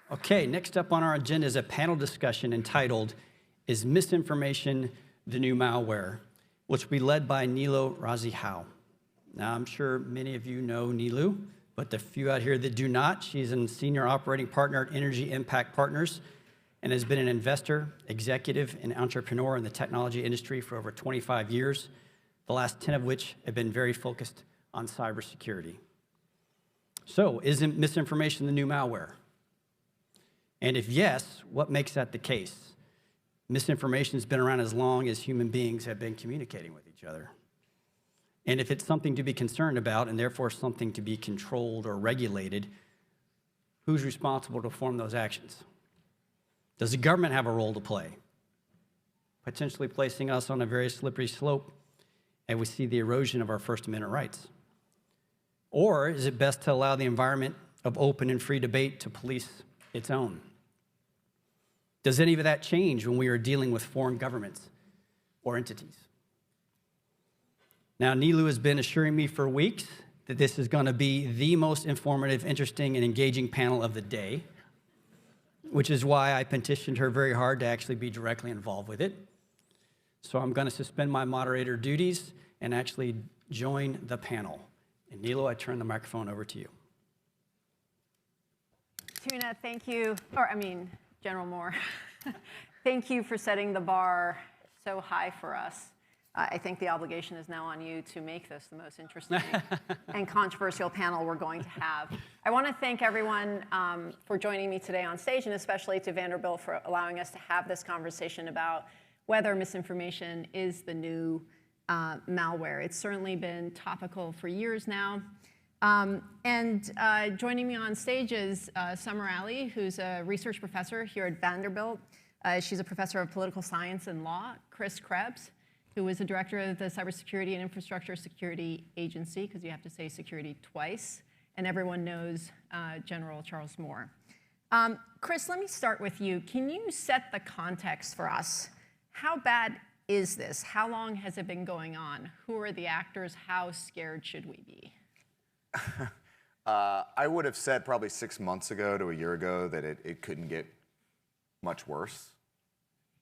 Okay, next up on our agenda is a panel discussion entitled, "Is Misinformation the New Malware?" which will be led by Niloofar Razi Howe. Now, I'm sure many of you know Nilu, but the few out here that do not, she's a senior operating partner at Energy Impact Partners and has been an investor, executive, and entrepreneur in the technology industry for over 25 years, the last 10 of which have been very focused on cybersecurity. So, isn't misinformation the new malware? And if yes, what makes that the case? Misinformation has been around as long as human beings have been communicating with each other. And if it's something to be concerned about and therefore something to be controlled or regulated, who's responsible to perform those actions? Does the government have a role to play? Potentially placing us on a very slippery slope and we see the erosion of our First Amendment rights. Or is it best to allow the environment of open and free debate to police its own? Does any of that change when we are dealing with foreign governments or entities? Now, Nilu has been assuring me for weeks that this is going to be the most informative, interesting, and engaging panel of the day, which is why I petitioned her very hard to actually be directly involved with it. So I'm going to suspend my moderator duties and actually join the panel. And Nilu, I turn the microphone over to you. Tuna, thank you, General Moore, thank you for setting the bar so high for us. I think the obligation is now on you to make this the most interesting and controversial panel we're going to have. I want to thank everyone for joining me today on stage, and especially to Vanderbilt for allowing us to have this conversation about whether misinformation is the new malware. It's certainly been topical for years now. Joining me on stage is Samar S, who's a research professor here at Vanderbilt. She's a professor of political science and law. Krebs, who is the director of the Cybersecurity and Infrastructure Security Agency, because you have to say security twice. And everyone knows General Charles Moore. Chris, let me start with you. Can you set the context for us? How bad is this? How long has it been going on? Who are the actors? How scared should we be? I would have said probably 6 months ago to a year ago that it couldn't get much worse.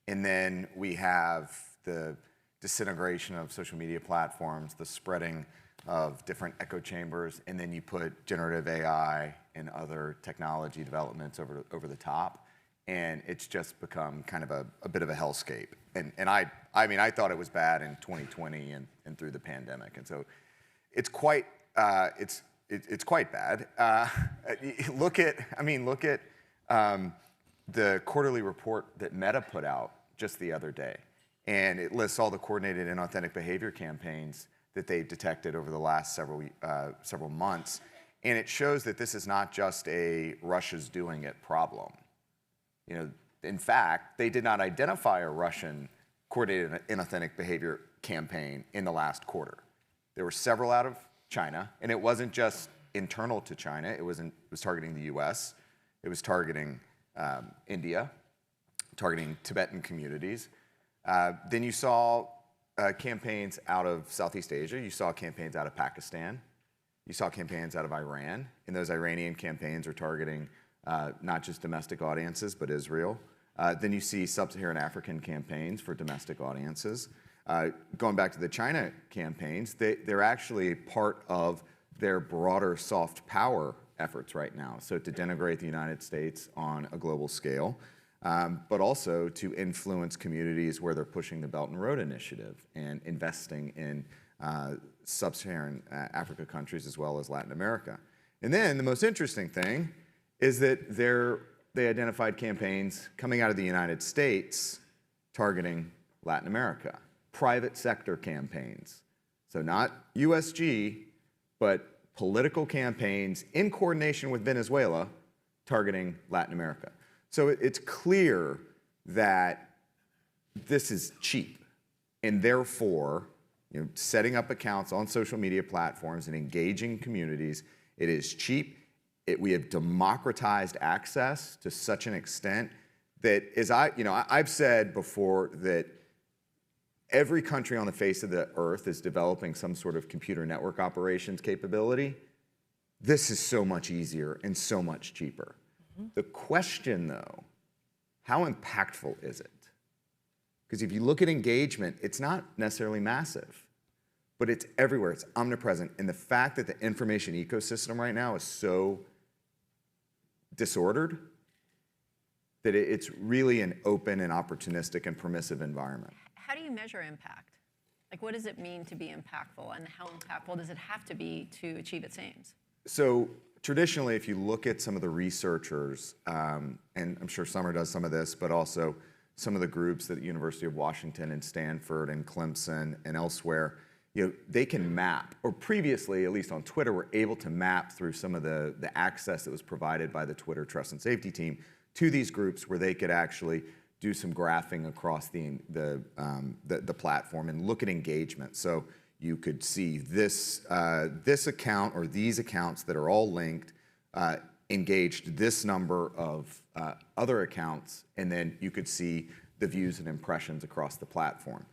And then we have the disintegration of social media platforms, the spreading of different echo chambers, and then you put generative AI and other technology developments over the top, and it's just become kind of a bit of a hellscape. And I thought it was bad in 2020 and through the pandemic, and so it's quite it's quite bad. Look at the quarterly report that Meta put out just the other day, and it lists all the coordinated inauthentic behavior campaigns that they've detected over the last several months, and it shows that this is not just a Russia's doing it problem. You know, in fact, they did not identify a Russian coordinated inauthentic behavior campaign in the last quarter. There were several out of China, and it wasn't just internal to China. It was targeting the U.S. It was targeting India, targeting Tibetan communities. Then you saw campaigns out of Southeast Asia. You saw campaigns out of Pakistan. You saw campaigns out of Iran. And those Iranian campaigns are targeting not just domestic audiences, but Israel. Then you see sub-Saharan African campaigns for domestic audiences. Going back to the China campaigns, they're actually part of their broader soft power efforts right now. So to denigrate the United States on a global scale, but also to influence communities where they're pushing the Belt and Road Initiative and investing in sub-Saharan Africa countries as well as Latin America. And then the most interesting thing is that they identified campaigns coming out of the United States targeting Latin America. Private sector campaigns. So not USG, but political campaigns in coordination with Venezuela targeting Latin America. So it's clear that this is cheap, and therefore, setting up accounts on social media platforms and engaging communities, it is cheap. We have democratized access to such an extent that, I've said before that every country on the face of the earth is developing some sort of computer network operations capability. This is so much easier and so much cheaper. The question, though, how impactful is it? Because if you look at engagement, it's not necessarily massive, but it's everywhere. It's omnipresent. And the fact that the information ecosystem right now is so disordered that it's really an open and opportunistic and permissive environment. How do you measure impact? Like, what does it mean to be impactful, and how impactful does it have to be to achieve its aims? So traditionally, if you look at some of the researchers, and I'm sure Samar does some of this, but also some of the groups at the University of Washington and Stanford and Clemson and elsewhere, they can map, or previously, at least on Twitter, were able to map through some of the access that was provided by the Twitter Trust and Safety team to these groups where they could actually do some graphing across the platform and look at engagement. So you could see this account or these accounts that are all linked engaged this number of other accounts, and then you could see the views and impressions across the platform.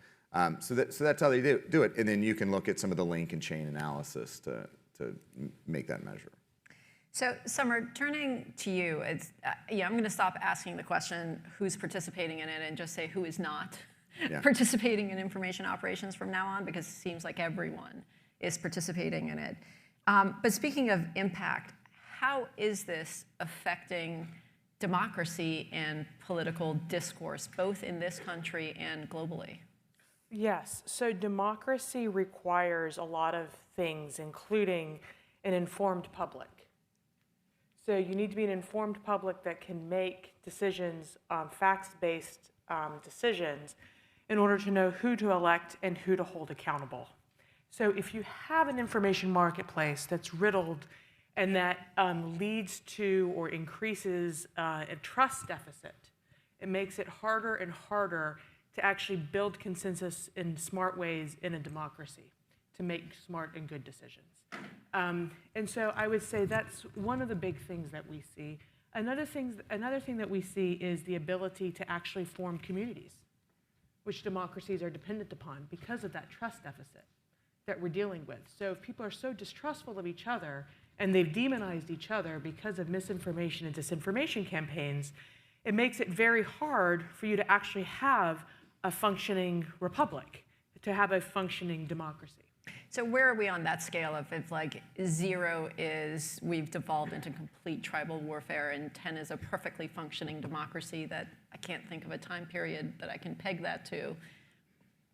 So that's how they do it, and then you can look at some of the link and chain analysis to make that measure. So, Samar, turning to you, I'm going to stop asking the question who's participating in it and just say who is not participating in information operations from now on, because it seems like everyone is participating in it. But speaking of impact, how is this affecting democracy and political discourse, both in this country and globally? Yes, so democracy requires a lot of things, including an informed public. So you need to be an informed public that can make decisions, facts-based decisions, in order to know who to elect and who to hold accountable. So if you have an information marketplace that's riddled and that leads to or increases a trust deficit, it makes it harder and harder to actually build consensus in smart ways in a democracy, to make smart and good decisions. And so I would say that's one of the big things that we see. Another thing that we see is the ability to actually form communities, which democracies are dependent upon because of that trust deficit that we're dealing with. So if people are so distrustful of each other and they've demonized each other because of misinformation and disinformation campaigns, it makes it very hard for you to actually have a functioning republic, to have a functioning democracy. So where are we on that scale of if like 0 is we've devolved into complete tribal warfare and 10 is a perfectly functioning democracy that I can't think of a time period that I can peg that to?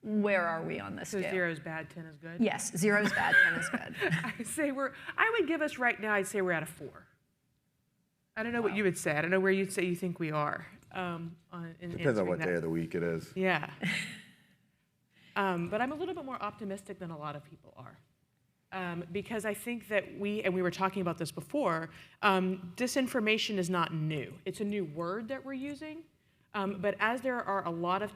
Where are we on this So scale? 0 is bad, 10 is good? Yes, 0 is bad, 10 is good. I would give us right now, I'd say we're at a 4. I don't know what you would say. I don't know where you'd say you think we are. Depends on what day of the week it is. Yeah. But I'm a little bit more optimistic than a lot of people are. Because I think that we were talking about this before, disinformation is not new. It's a new word that we're using. But as there are a lot of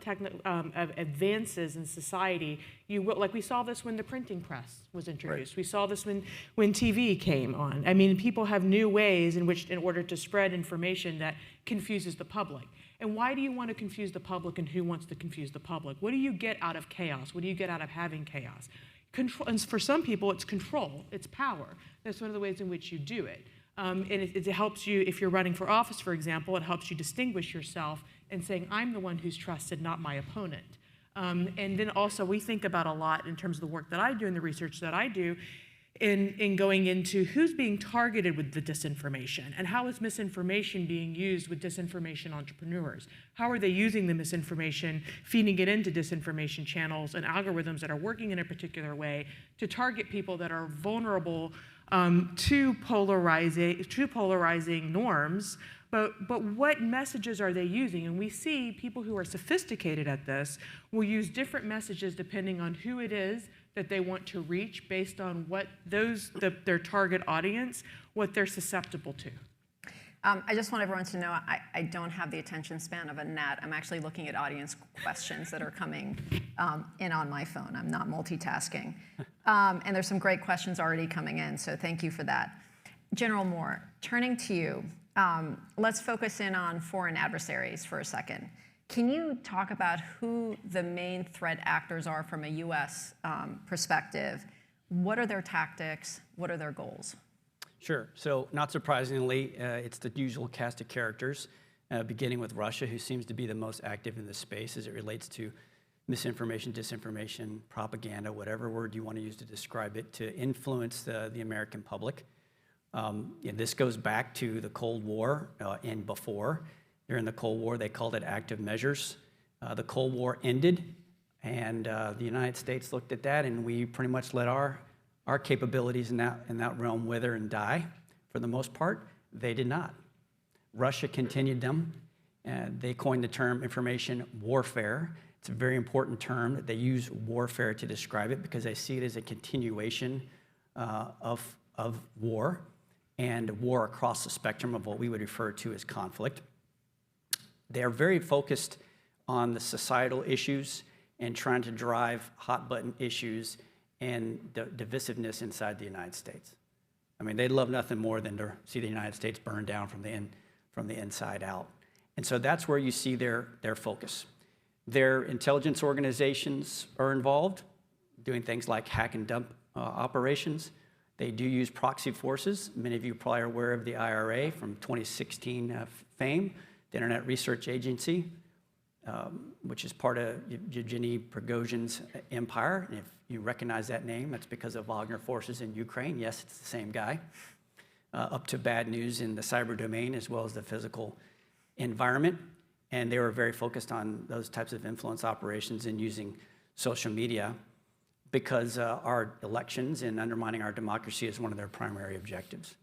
advances in society, like we saw this when the printing press was introduced. Right. We saw this when TV came on. I mean, people have new ways in order to spread information that confuses the public. And why do you want to confuse the public, and who wants to confuse the public? What do you get out of chaos? What do you get out of having chaos? Control, and for some people, it's control, it's power. That's one of the ways in which you do it. And it helps you, if you're running for office, for example, it helps you distinguish yourself and saying, I'm the one who's trusted, not my opponent. And then also, we think about a lot in terms of the work that I do and the research that I do in going into who's being targeted with the disinformation, and how is misinformation being used with disinformation entrepreneurs? How are they using the misinformation, feeding it into disinformation channels and algorithms that are working in a particular way to target people that are vulnerable to polarizing norms? But what messages are they using? And we see people who are sophisticated at this will use different messages depending on who it is that they want to reach, based on what their target audience, what they're susceptible to. I just want everyone to know I don't have the attention span of a gnat. I'm actually looking at audience questions that are coming in on my phone. I'm not multitasking. And there's some great questions already coming in, so thank you for that. General Moore, turning to you, let's focus in on foreign adversaries for a second. Can you talk about who the main threat actors are from a US perspective? What are their tactics? What are their goals? Sure. So not surprisingly, it's the usual cast of characters, beginning with Russia, who seems to be the most active in this space as it relates to misinformation, disinformation, propaganda, whatever word you want to use to describe it, to influence the American public. And this goes back to the Cold War and before. During the Cold War, they called it active measures. The Cold War ended, and the United States looked at that, and we pretty much let our capabilities in that realm wither and die. For the most part, they did not. Russia continued them, and they coined the term information warfare. It's a very important term that they use warfare to describe it because they see it as a continuation of war, and war across the spectrum of what we would refer to as conflict. They are very focused on the societal issues and trying to drive hot button issues and divisiveness inside the United States. I mean, they'd love nothing more than to see the United States burn down from the inside out. And so that's where you see their focus. Their intelligence organizations are involved, doing things like hack and dump operations. They do use proxy forces. Many of you probably are aware of the IRA from 2016 fame, the Internet Research Agency, which is part of Yevgeny Prigozhin's empire. And if you recognize that name, that's because of Wagner forces in Ukraine. Yes, it's the same guy. Up to bad news in the cyber domain as well as the physical environment. And they were very focused on those types of influence operations and using social media because our elections and undermining our democracy is one of their primary objectives.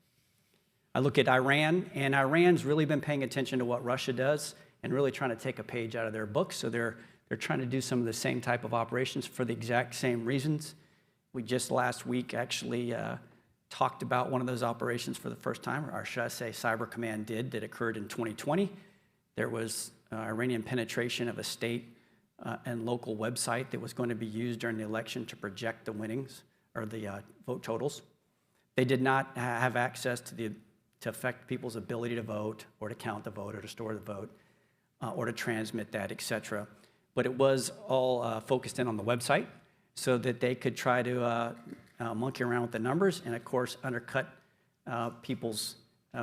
I look at Iran, and Iran's really been paying attention to what Russia does and really trying to take a page out of their book. So they're trying to do some of the same type of operations for the exact same reasons. We just last week actually talked about one of those operations for the first time, or should I say Cyber Command did, that occurred in 2020. There was Iranian penetration of a state and local website that was going to be used during the election to project the winnings or the vote totals. They did not have access to affect people's ability to vote or to count the vote or to store the vote or to transmit that, et cetera. But it was all focused in on the website so that they could try to monkey around with the numbers and, of course, undercut people's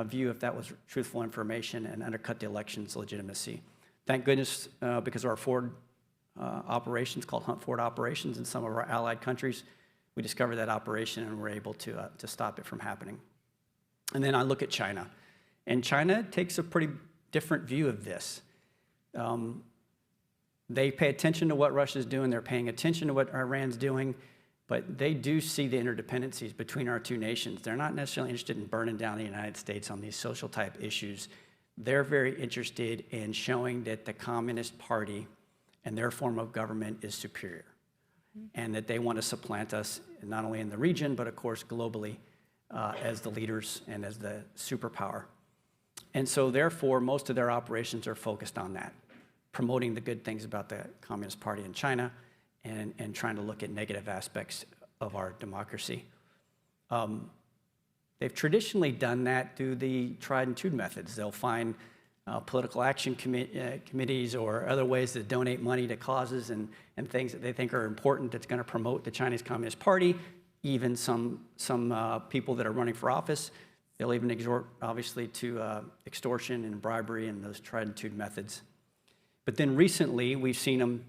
view if that was truthful information and undercut the election's legitimacy. Thank goodness, because of our forward operations called Hunt Forward operations in some of our allied countries, we discovered that operation and were able to stop it from happening. And then I look at China, and China takes a pretty different view of this. They pay attention to what Russia's doing, they're paying attention to what Iran's doing, but they do see the interdependencies between our two nations. They're not necessarily interested in burning down the United States on these social type issues. They're very interested in showing that the Communist Party and their form of government is superior, and that they want to supplant us not only in the region, but of course globally as the leaders and as the superpower. And so therefore, most of their operations are focused on that, promoting the good things about the Communist Party in China and trying to look at negative aspects of our democracy. They've traditionally done that through the tried and true methods. They'll find political action committees or other ways to donate money to causes and things that they think are important that's going to promote the Chinese Communist Party, even some people that are running for office. They'll even exhort, obviously, to extortion and bribery and those tried and true methods. But then recently, we've seen them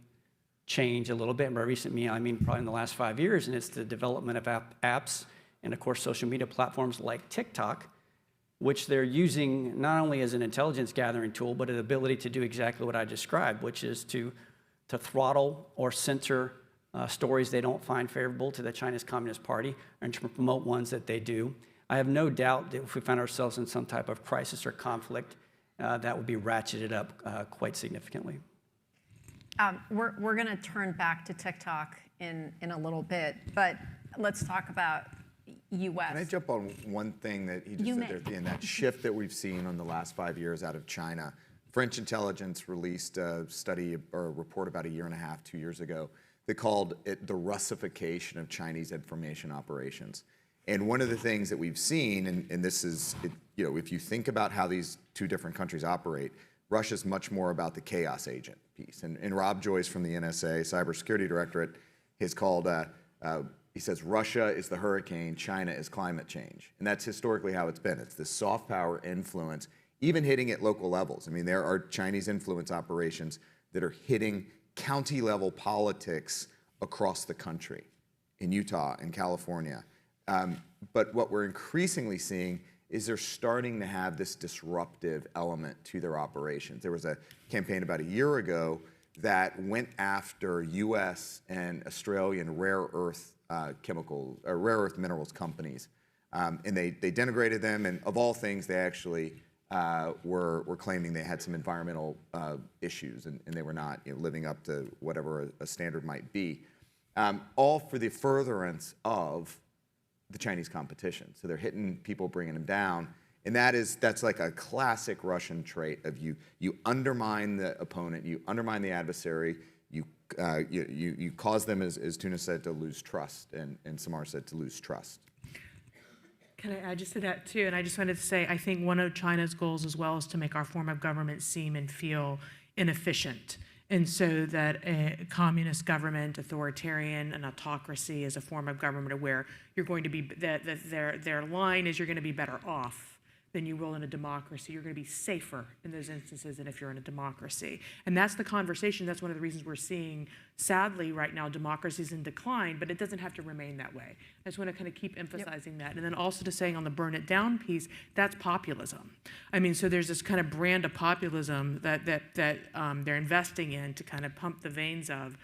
change a little bit. And by recent, I mean probably in the last 5 years, and it's the development of apps and, of course, social media platforms like TikTok, which they're using not only as an intelligence gathering tool, but an ability to do exactly what I described, which is to throttle or censor stories they don't find favorable to the Chinese Communist Party and to promote ones that they do. I have no doubt that if we found ourselves in some type of crisis or conflict, that would be ratcheted up quite significantly. We're going to turn back to TikTok in a little bit, but let's talk about U.S. Can I jump on one thing that he just said there, in that shift that we've seen in the last 5 years out of China? French intelligence released a study or a report about a year and a half, 2 years ago, that called it the Russification of Chinese information operations. And one of the things that we've seen, and this is, if you think about how these two different countries operate, Russia's much more about the chaos agent piece. And Rob Joyce from the NSA, Cybersecurity Directorate, has called, He says Russia is the hurricane, China is climate change. And that's historically how it's been. It's this soft power influence, even hitting at local levels. I mean, there are Chinese influence operations that are hitting county level politics across the country, in Utah and California. But what we're increasingly seeing is they're starting to have this disruptive element to their operations. There was a campaign about a year ago that went after US and Australian rare earth rare earth minerals companies. And they denigrated them, and of all things, they actually were claiming they had some environmental issues, and they were not living up to whatever a standard might be. All for the furtherance of the Chinese competition. So they're hitting people, bringing them down. And that's like a classic Russian trait of you undermine the opponent, you undermine the adversary, you cause them, as Tuna said, to lose trust, and Samar said to lose trust. Can I add just to that too? And I just wanted to say, I think one of China's goals as well is to make our form of government seem and feel inefficient. And so that a communist government, authoritarian, an autocracy is a form of government where you're going to be, their line is you're going to be better off than you will in a democracy. You're going to be safer in those instances than if you're in a democracy. And that's the conversation. That's one of the reasons we're seeing, sadly, right now, democracy's in decline, but it doesn't have to remain that way. I just want to kind of keep emphasizing that. And then also to saying on the burn it down piece, that's populism. I mean, so there's this kind of brand of populism that they're investing in to kind of pump the veins of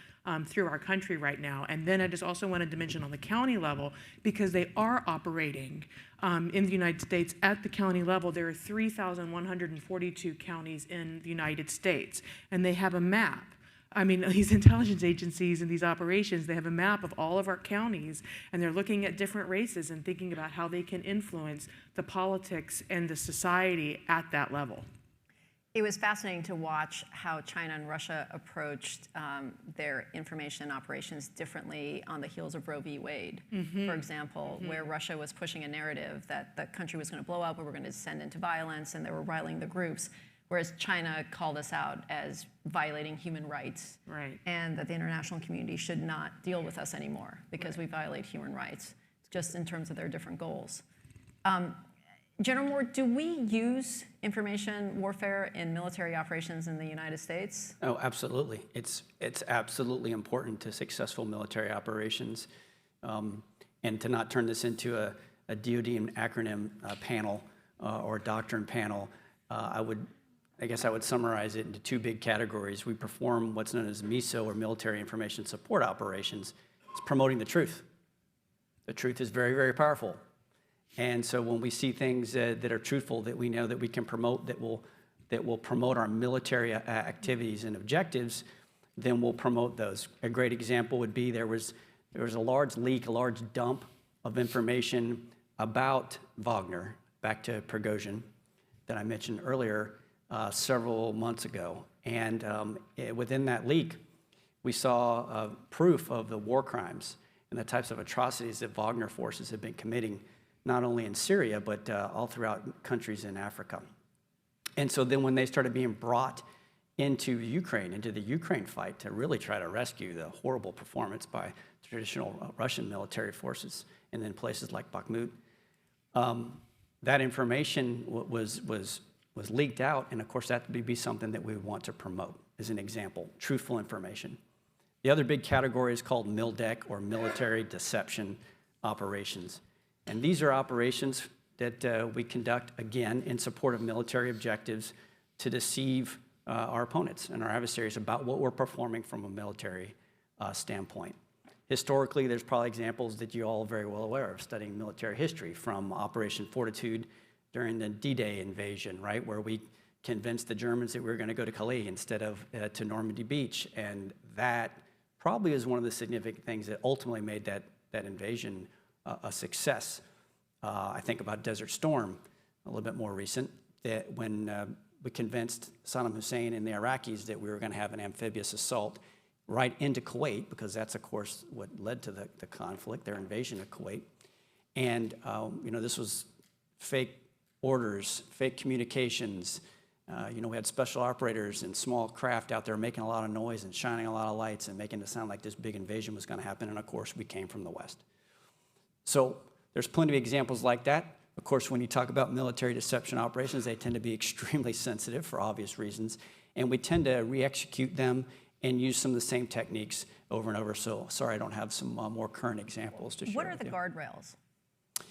through our country right now. And then I just also wanted to mention on the county level, because they are operating in the United States at the county level. There are 3,142 counties in the United States, and they have a map. I mean, these intelligence agencies and these operations, they have a map of all of our counties, and they're looking at different races and thinking about how they can influence the politics and the society at that level. It was fascinating to watch how China and Russia approached their information operations differently on the heels of Roe v. Wade, for example, where Russia was pushing a narrative that the country was going to blow up, we were going to descend into violence, and they were riling the groups, whereas China called us out as violating human rights, and that the international community should not deal with us anymore because we violate human rights, just in terms of their different goals. General Moore, do we use information warfare in military operations in the United States? Oh, absolutely. It's absolutely important to successful military operations. And to not turn this into a DoD acronym panel or doctrine panel, I guess I would summarize it into two big categories. We perform what's known as MISO, or military information support operations. It's promoting the truth. The truth is very, very powerful. And so when we see things that are truthful, that we know that we can promote, that will promote our military activities and objectives, then we'll promote those. A great example would be there was a large leak, a large dump of information about Wagner, back to Prigozhin, that I mentioned earlier several months ago. And within that leak, we saw proof of the war crimes and the types of atrocities that Wagner forces have been committing, not only in Syria, but all throughout countries in Africa. And so then when they started being brought into the Ukraine fight to really try to rescue the horrible performance by traditional Russian military forces, and then places like Bakhmut, that information was leaked out, and of course that would be something that we would want to promote as an example, truthful information. The other big category is called MILDEC, or military deception operations. And these are operations that we conduct, again, in support of military objectives to deceive our opponents and our adversaries about what we're performing from a military standpoint. Historically, there's probably examples that you all are very well aware of studying military history, from Operation Fortitude during the D-Day invasion, right, where we convinced the Germans that we were going to go to Calais instead of to Normandy Beach. And that probably is one of the significant things that ultimately made that invasion a success. I think about Desert Storm, a little bit more recent, that when we convinced Saddam Hussein and the Iraqis that we were going to have an amphibious assault right into Kuwait, because that's, of course, what led to the conflict, their invasion of Kuwait. And, this was fake orders, fake communications. We had special operators and small craft out there making a lot of noise and shining a lot of lights and making it sound like this big invasion was going to happen. And, of course, we came from the West. So there's plenty of examples like that. Of course, when you talk about military deception operations, they tend to be extremely sensitive for obvious reasons, and we tend to re-execute them and use some of the same techniques over and over. So sorry, I don't have some more current examples to share What are with the you. guardrails?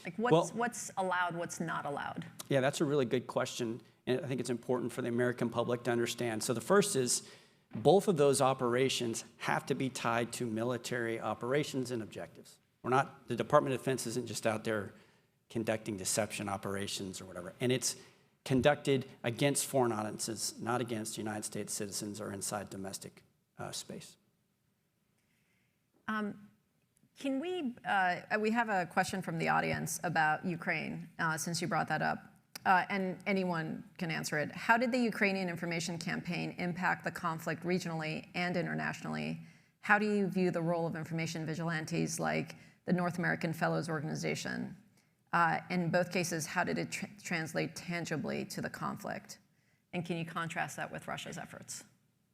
Like Well- what's allowed, what's not allowed? Yeah, that's a really good question, and I think it's important for the American public to understand. So the first is both of those operations have to be tied to military operations and objectives. The Department of Defense isn't just out there conducting deception operations or whatever, and it's conducted against foreign audiences, not against United States citizens or inside domestic space. Can we have a question from the audience about Ukraine, since you brought that up, and anyone can answer it. How did the Ukrainian information campaign impact the conflict regionally and internationally? How do you view the role of information vigilantes like the North American Fellows Organization? In both cases, how did it translate tangibly to the conflict? And can you contrast that with Russia's efforts?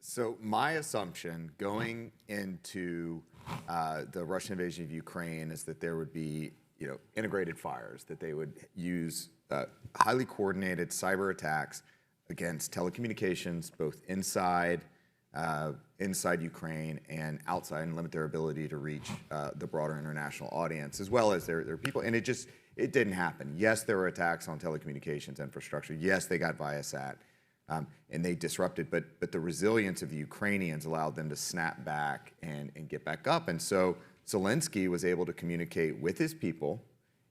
So my assumption going into the Russian invasion of Ukraine is that there would be, integrated fires, that they would use highly coordinated cyber attacks against telecommunications, both inside Ukraine and outside, and limit their ability to reach the broader international audience, as well as their people. And it didn't happen. Yes, there were attacks on telecommunications infrastructure. Yes, they got Viasat. And they disrupted, but the resilience of the Ukrainians allowed them to snap back and get back up. And so Zelensky was able to communicate with his people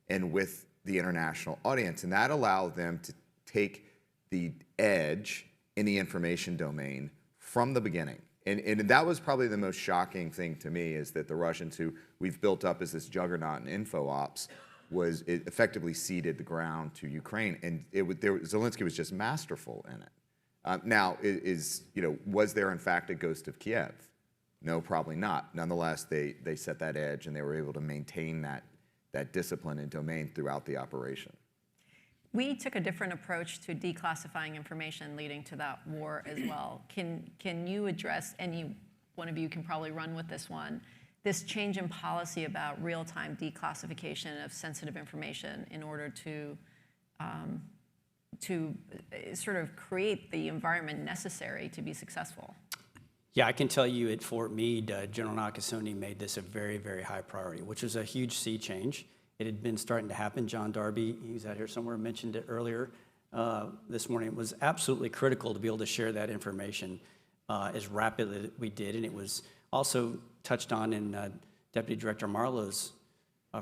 and with the international audience, and that allowed them to take the edge in the information domain from the beginning. And that was probably the most shocking thing to me, is that the Russians, who we've built up as this juggernaut in info ops, it effectively ceded the ground to Ukraine, and Zelensky was just masterful in it. Now, was there in fact a ghost of Kiev? No, probably not. Nonetheless, they set that edge, and they were able to maintain that discipline and domain throughout the operation. We took a different approach to declassifying information leading to that war as well. Can you address, any one of you can probably run with this one, this change in policy about real-time declassification of sensitive information in order to sort of create the environment necessary to be successful? Yeah, I can tell you at Fort Meade, General Nakasone made this a very, very high priority, which was a huge sea change. It had been starting to happen. John Darby, he's out here somewhere, mentioned it earlier this morning. It was absolutely critical to be able to share that information as rapidly as we did, and it was also touched on in Deputy Director Marlowe's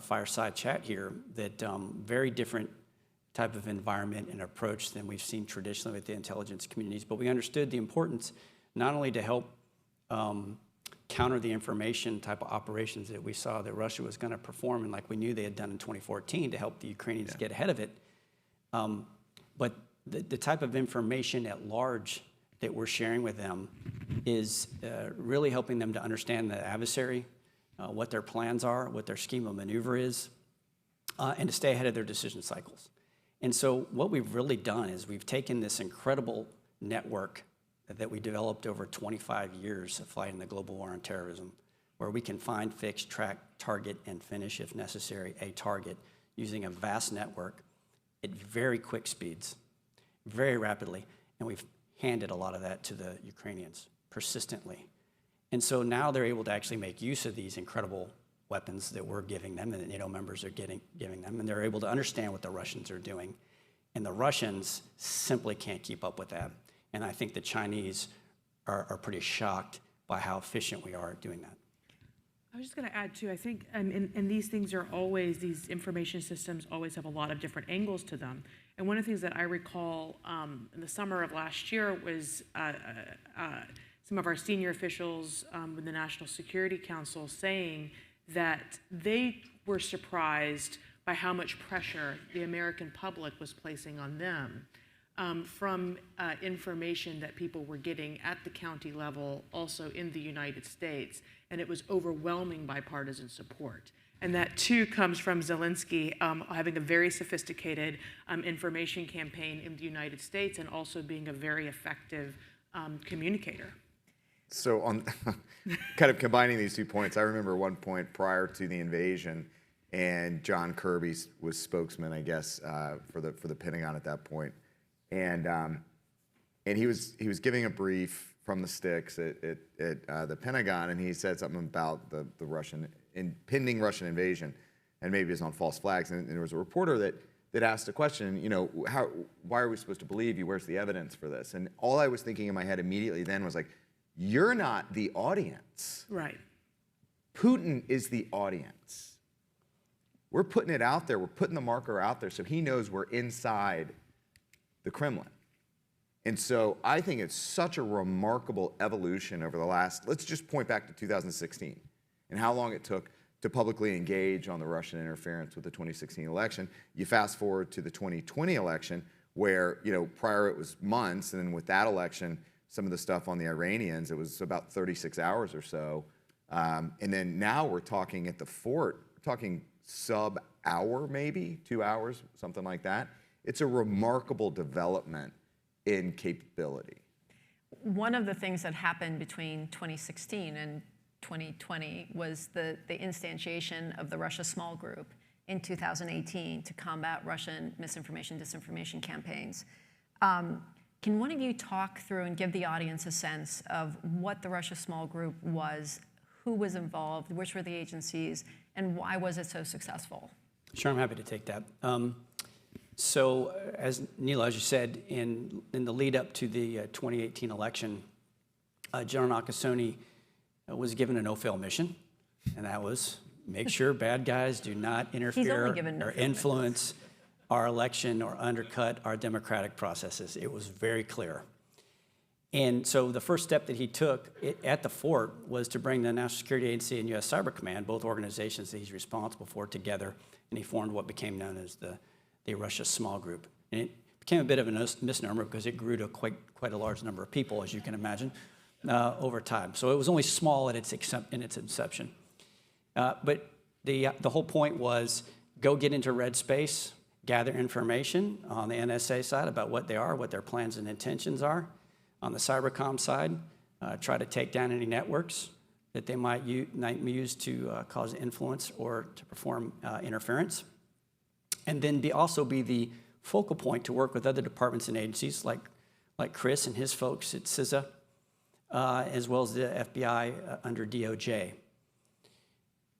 fireside chat here, that very different type of environment and approach than we've seen traditionally with the intelligence communities. But we understood the importance not only to help counter the information type of operations that we saw that Russia was going to perform, and like we knew they had done in 2014 to help the Ukrainians get ahead of it, but the type of information at large that we're sharing with them is really helping them to understand the adversary, what their plans are, what their scheme of maneuver is, and to stay ahead of their decision cycles. And so what we've really done is we've taken this incredible network that we developed over 25 years of fighting the global war on terrorism, where we can find, fix, track, target, and finish, if necessary, a target using a vast network at very quick speeds, very rapidly. And we've handed a lot of that to the Ukrainians persistently. And so now they're able to actually make use of these incredible weapons that we're giving them and that NATO members are giving them, and they're able to understand what the Russians are doing. And the Russians simply can't keep up with that. And I think the Chinese are pretty shocked by how efficient we are at doing that. I was just going to add too, I think, and these things are always, these information systems always have a lot of different angles to them. And one of the things that I recall in the summer of last year was some of our senior officials with the National Security Council saying that they were surprised by how much pressure the American public was placing on them from information that people were getting at the county level, also in the United States, and it was overwhelming bipartisan support. And that too comes from Zelensky having a very sophisticated information campaign in the United States, and also being a very effective communicator. So on kind of combining these 2 points, I remember one point prior to the invasion, and John Kirby was spokesman, I guess, for the Pentagon at that point, and he was giving a brief from the sticks at the Pentagon, and he said something about the impending Russian invasion, and maybe it was on false flags, and there was a reporter that asked a question, why are we supposed to believe you? Where's the evidence for this? And all I was thinking in my head immediately then was like, you're not the audience. Right. Putin is the audience. We're putting it out there. We're putting the marker out there so he knows we're inside the Kremlin. And so I think it's such a remarkable evolution over the last, let's just point back to 2016 and how long it took to publicly engage on the Russian interference with the 2016 election. You fast forward to the 2020 election where, prior it was months, and then with that election, some of the stuff on the Iranians, it was about 36 hours or so. And then now we're talking at the fort, talking sub-hour maybe, 2 hours, something like that. It's a remarkable development in capability. One of the things that happened between 2016 and 2020 was the instantiation of the Russia Small Group in 2018 to combat Russian misinformation, disinformation campaigns. Can one of you talk through and give the audience a sense of what the Russia Small Group was, who was involved, which were the agencies, and why was it so successful? Sure, I'm happy to take that. So, as Neil, as you said, in the lead up to the 2018 election, General Nakasone was given a no-fail mission, and that was make sure bad guys do not interfere or influence our election or undercut our democratic processes. It was very clear. And so the first step that he took at the fort was to bring the National Security Agency and U.S. Cyber Command, both organizations that he's responsible for, together, and he formed what became known as the Russia Small Group. And it became a bit of a misnomer because it grew to quite a large number of people, as you can imagine, over time. So it was only small in its inception. But the whole point was go get into red space, gather information on the NSA side about what they are, what their plans and intentions are. On the cybercom side, try to take down any networks that they might use to cause influence or to perform interference. And then also be the focal point to work with other departments and agencies like Chris and his folks at CISA, as well as the FBI under DOJ.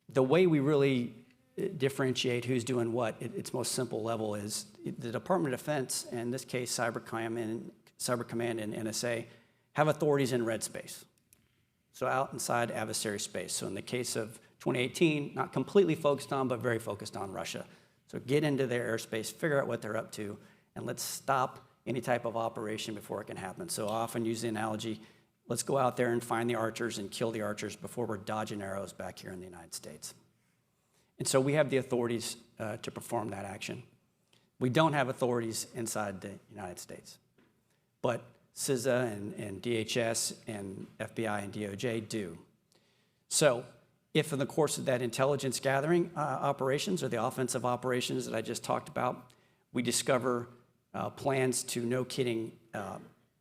The way we really differentiate who's doing what at its most simple level is the Department of Defense, and in this case Cyber Command and NSA, have authorities in red space. So out inside adversary space. So in the case of 2018, not completely focused on, but very focused on Russia. So get into their airspace, figure out what they're up to, and let's stop any type of operation before it can happen. So I often use the analogy, let's go out there and find the archers and kill the archers before we're dodging arrows back here in the United States. And so we have the authorities to perform that action. We don't have authorities inside the United States, but CISA and DHS and FBI and DOJ do. So if in the course of that intelligence gathering operations or the offensive operations that I just talked about, we discover plans to, no kidding,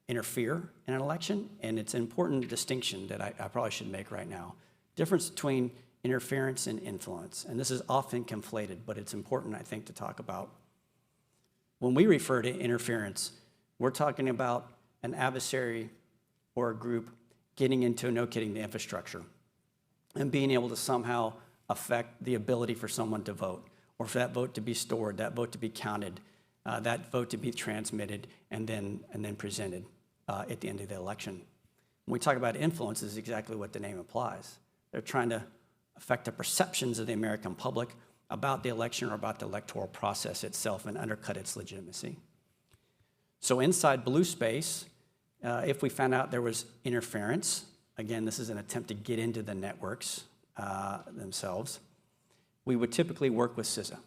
interfere in an election, and it's an important distinction that I probably should make right now. Difference between interference and influence, and this is often conflated, but it's important, I think, to talk about. When we refer to interference, we're talking about an adversary or a group getting into, no kidding, the infrastructure and being able to somehow affect the ability for someone to vote, or for that vote to be stored, that vote to be counted, that vote to be transmitted and then presented at the end of the election. When we talk about influence, this is exactly what the name implies. They're trying to affect the perceptions of the American public about the election or about the electoral process itself and undercut its legitimacy. So inside blue space, if we found out there was interference, again, this is an attempt to get into the networks themselves, we would typically work with CISA,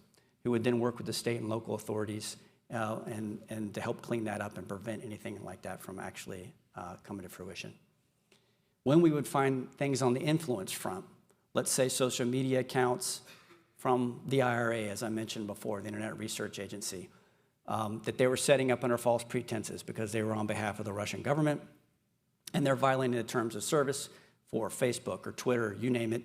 who would then work with the state and local authorities and to help clean that up and prevent anything like that from actually coming to fruition. When we would find things on the influence front, let's say social media accounts from the IRA, as I mentioned before, the Internet Research Agency, that they were setting up under false pretenses because they were on behalf of the Russian government, and they're violating the terms of service for Facebook or Twitter, you name it,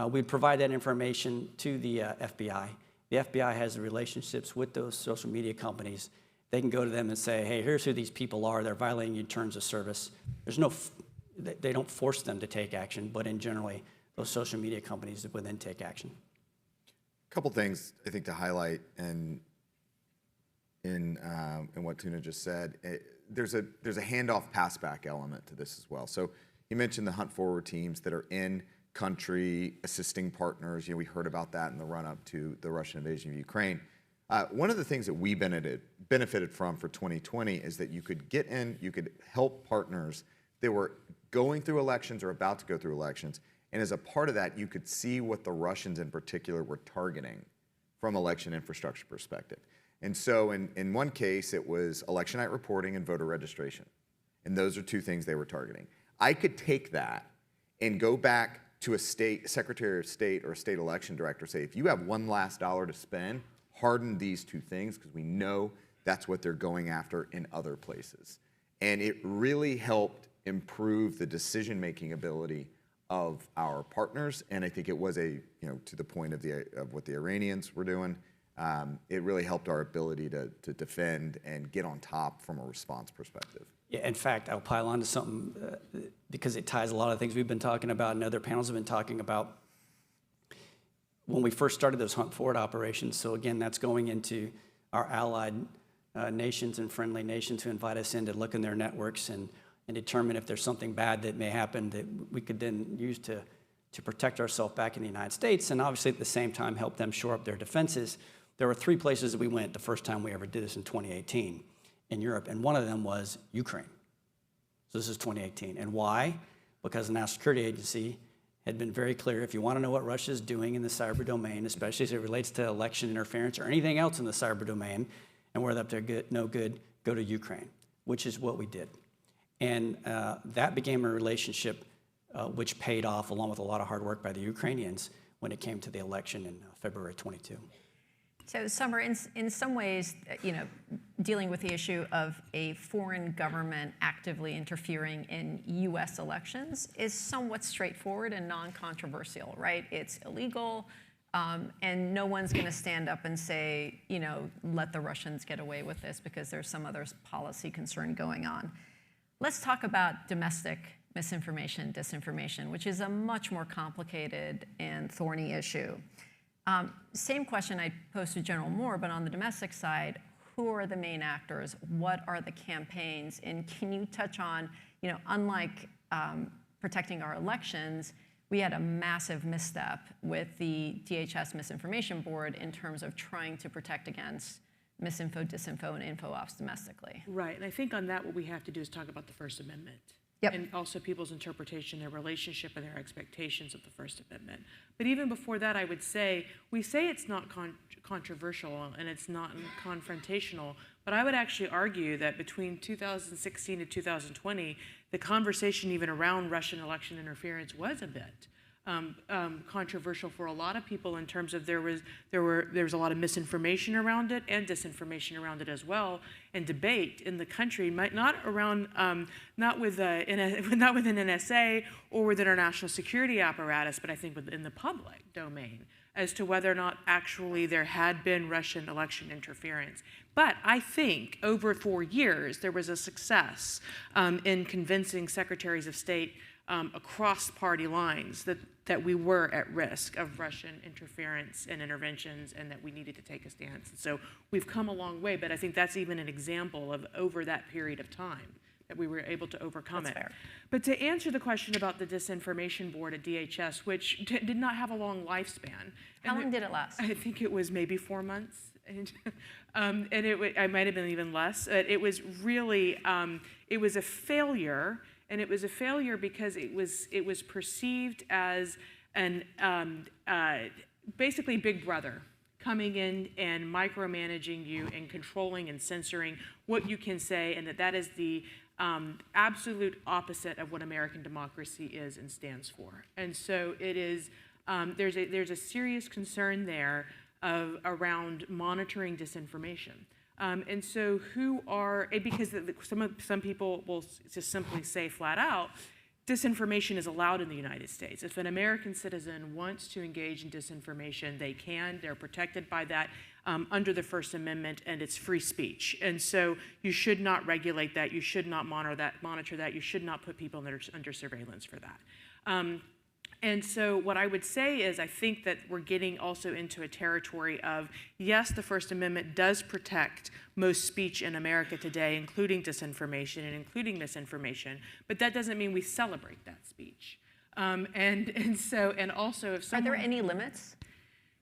we provide that information to the FBI. The FBI has the relationships with those social media companies. They can go to them and say, hey, here's who these people are. They're violating your terms of service. They don't force them to take action, but in generally, those social media companies would then take action. A couple things I think to highlight in what Tuna just said. There's a handoff passback element to this as well. So you mentioned the hunt forward teams that are in country assisting partners. We heard about that in the run-up to the Russian invasion of Ukraine. One of the things that we benefited from for 2020 is that you could get in, you could help partners that were going through elections or about to go through elections, and as a part of that, you could see what the Russians in particular were targeting from election infrastructure perspective. And so in one case, it was election night reporting and voter registration. And those are two things they were targeting. I could take that and go back to a state secretary of state or a state election director, say, if you have one last dollar to spend, harden these two things, because we know that's what they're going after in other places. And it really helped improve the decision-making ability of our partners. And I think it was to the point of what the Iranians were doing, it really helped our ability to defend and get on top from a response perspective. Yeah, in fact, I'll pile on to something because it ties a lot of things we've been talking about and other panels have been talking about. When we first started those hunt forward operations, so again, that's going into our allied nations and friendly nations who invite us in to look in their networks and determine if there's something bad that may happen that we could then use to protect ourselves back in the United States, and obviously at the same time help them shore up their defenses. There were 3 places that we went the first time we ever did this in 2018 in Europe, and one of them was Ukraine. So this is 2018. And why? Because the National Security Agency had been very clear, if you want to know what Russia is doing in the cyber domain, especially as it relates to election interference or anything else in the cyber domain, and where they're up to no good, go to Ukraine, which is what we did. And that became a relationship which paid off along with a lot of hard work by the Ukrainians when it came to the election in February 22. So, Samar, in some ways, dealing with the issue of a foreign government actively interfering in U.S. elections is somewhat straightforward and non-controversial, right? It's illegal, and no one's going to stand up and say, let the Russians get away with this because there's some other policy concern going on. Let's talk about domestic misinformation, disinformation, which is a much more complicated and thorny issue. Same question I posed to General Moore, but on the domestic side, who are the main actors? What are the campaigns? And can you touch on, unlike protecting our elections, we had a massive misstep with the DHS Misinformation Board in terms of trying to protect against misinfo, disinfo, and info ops domestically. Right, and I think on that what we have to do is talk about the First Amendment. Yep. And also people's interpretation, their relationship, and their expectations of the First Amendment. But even before that, I would say, we say it's not controversial and it's not confrontational, but I would actually argue that between 2016 and 2020, the conversation even around Russian election interference was a bit controversial for a lot of people in terms of there was a lot of misinformation around it and disinformation around it as well, and debate in the country, not within NSA or within our national security apparatus, but I think within the public domain as to whether or not actually there had been Russian election interference. But I think over 4 years there was a success in convincing secretaries of state across party lines that we were at risk of Russian interference and interventions and that we needed to take a stance. And so we've come a long way, but I think that's even an example of over that period of time that we were able to overcome That's it. fair. But to answer the question about the Disinformation Board at DHS, which did not have a long lifespan. How long did it last? I think it was maybe 4 months. And I might have been even less. It was really, it was a failure. And it was a failure because it was perceived as basically Big Brother coming in and micromanaging you and controlling and censoring what you can say, and that is the absolute opposite of what American democracy is and stands for. And so it is. There's a serious concern there around monitoring disinformation. And so because some people will just simply say flat out, disinformation is allowed in the United States. If an American citizen wants to engage in disinformation, they can. They're protected by that under the First Amendment, and it's free speech. And so you should not regulate that. You should not monitor that. You should not put people under surveillance for that. And so what I would say is I think that we're getting also into a territory of, yes, the First Amendment does protect most speech in America today, including disinformation and including misinformation, but that doesn't mean we celebrate that speech. And also if someone— Are there any limits?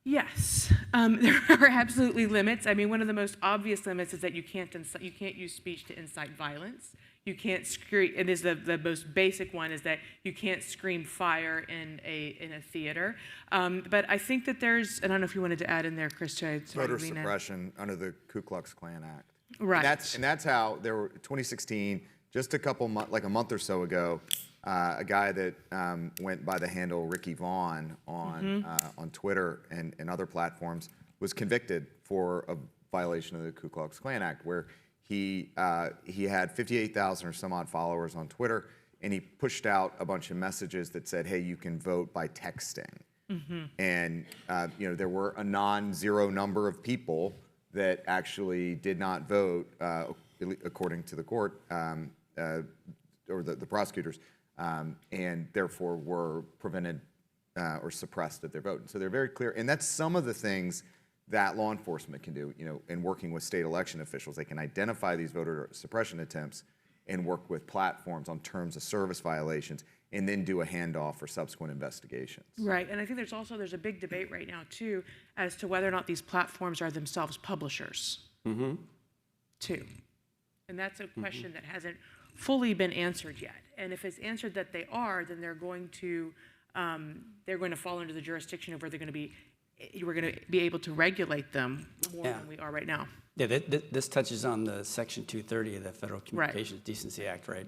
Yes, there are absolutely limits. I mean, one of the most obvious limits is that you can't use speech to incite violence. You can't scream. It is the most basic one is that you can't scream fire in a theater. But I think that there's— I don't know if you wanted to add in there, Chris. Voter suppression under the Ku Klux Klan Act. Right. And that's how there were 2016, just a month or so ago. A guy that went by the handle Ricky Vaughn on Twitter and other platforms was convicted for a violation of the Ku Klux Klan Act, where he had 58,000 or some odd followers on Twitter, and he pushed out a bunch of messages that said, "Hey, you can vote by texting." And there were a non-zero number of people that actually did not vote, according to the court or the prosecutors. And therefore were prevented or suppressed at their vote. And so they're very clear, and that's some of the things that law enforcement can do, in working with state election officials. They can identify these voter suppression attempts and work with platforms on terms of service violations, and then do a handoff for subsequent investigations. Right, and I think there's a big debate right now too as to whether or not these platforms are themselves publishers, too. And that's a question that hasn't fully been answered yet. And if it's answered that they are, then they're going to fall under the jurisdiction of where we're going to be able to regulate them more than we are right now. Yeah, this touches on the Section 230 of the Federal Communications Decency Act, right?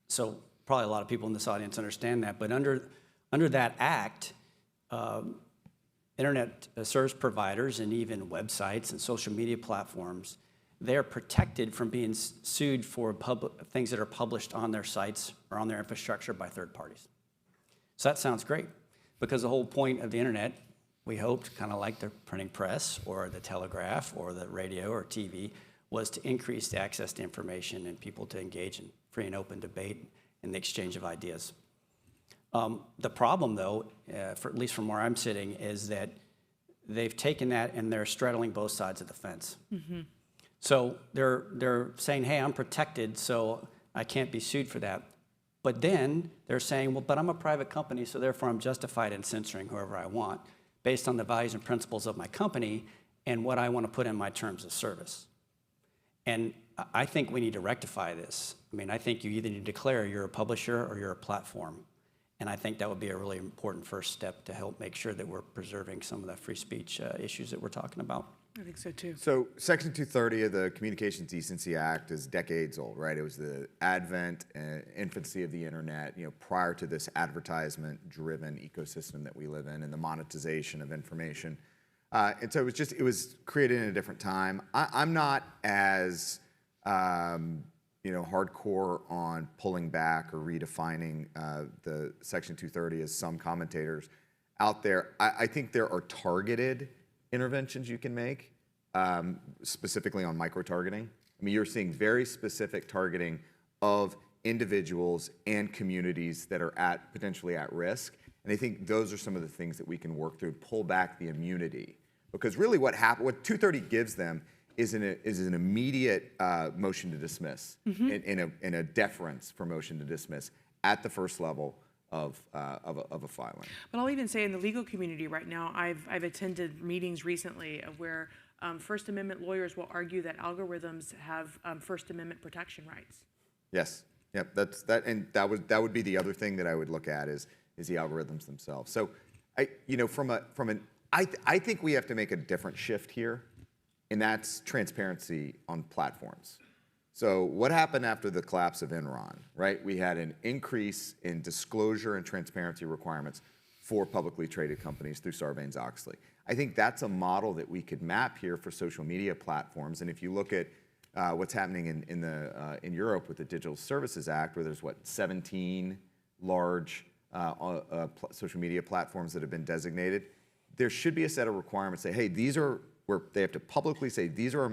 So probably a lot of people in this audience understand that, but under that act, internet service providers and even websites and social media platforms, they're protected from being sued for things that are published on their sites or on their infrastructure by third parties. So that sounds great, because the whole point of the internet, we hoped, kind of like the printing press or the telegraph or the radio or TV, was to increase the access to information and people to engage in free and open debate and the exchange of ideas. The problem, though, at least from where I'm sitting, is that they've taken that and they're straddling both sides of the fence. So they're saying, hey, I'm protected, so I can't be sued for that. But then they're saying, well, but I'm a private company, so therefore I'm justified in censoring whoever I want based on the values and principles of my company and what I want to put in my terms of service. And I think we need to rectify this. I mean, I think you either need to declare you're a publisher or you're a platform. And I think that would be a really important first step to help make sure that we're preserving some of the free speech issues that we're talking about. I think so too. So Section 230 of the Communications Decency Act is decades old, right? It was the advent and infancy of the internet, prior to this advertisement-driven ecosystem that we live in and the monetization of information. And so it was created in a different time. I'm not as hardcore on pulling back or redefining the Section 230 as some commentators out there. I think there are targeted interventions you can make, specifically on micro-targeting. I mean, you're seeing very specific targeting of individuals and communities that are potentially at risk. And I think those are some of the things that we can work through, pull back the immunity. Because really what 230 gives them is an immediate motion to dismiss, in a deference for motion to dismiss at the first level of a filing. But I'll even say in the legal community right now, I've attended meetings recently where First Amendment lawyers will argue that algorithms have First Amendment protection rights. Yes, yep, that would be the other thing that I would look at is the algorithms themselves. So, I think we have to make a different shift here, and that's transparency on platforms. So what happened after the collapse of Enron, right? We had an increase in disclosure and transparency requirements for publicly traded companies through Sarbanes-Oxley. I think that's a model that we could map here for social media platforms. And if you look at what's happening in Europe with the Digital Services Act, where there's 17 large social media platforms that have been designated, there should be a set of requirements. Say, hey, these are where they have to publicly say these are our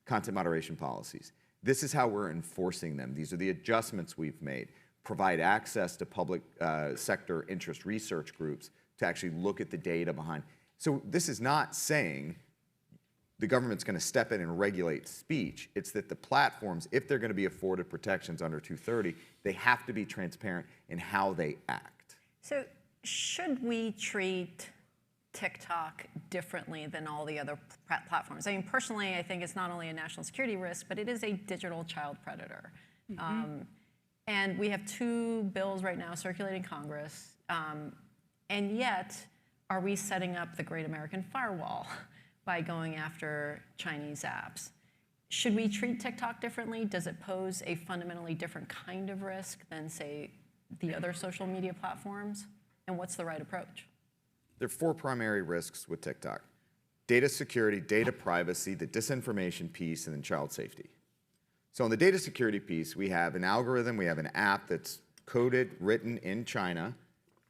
content moderation policies. This is how we're enforcing them. These are the adjustments we've made. Provide access to public sector interest research groups to actually look at the data behind. So this is not saying the government's going to step in and regulate speech. It's that the platforms, if they're going to be afforded protections under 230, they have to be transparent in how they act. So should we treat TikTok differently than all the other platforms? I mean, personally, I think it's not only a national security risk, but it is a digital child predator. And we have 2 bills right now circulating Congress, and yet are we setting up the Great American Firewall by going after Chinese apps? Should we treat TikTok differently? Does it pose a fundamentally different kind of risk than, say, the other social media platforms? And what's the right approach? There are 4 primary risks with TikTok: data security, data privacy, the disinformation piece, and then child safety. So on the data security piece, we have an algorithm, we have an app that's coded, written in China,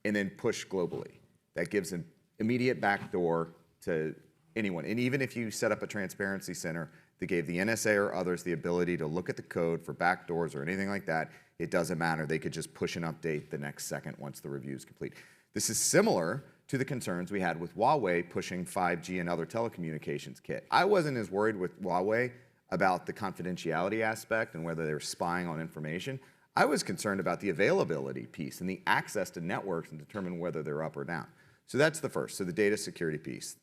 and then pushed globally. That gives an immediate backdoor to anyone. And even if you set up a transparency center that gave the NSA or others the ability to look at the code for backdoors or anything like that, it doesn't matter. They could just push an update the next second once the review is complete. This is similar to the concerns we had with Huawei pushing 5G and other telecommunications kit. I wasn't as worried with Huawei about the confidentiality aspect and whether they were spying on information. I was concerned about the availability piece and the access to networks and determine whether they're up or down. So that's the first, so the data security piece.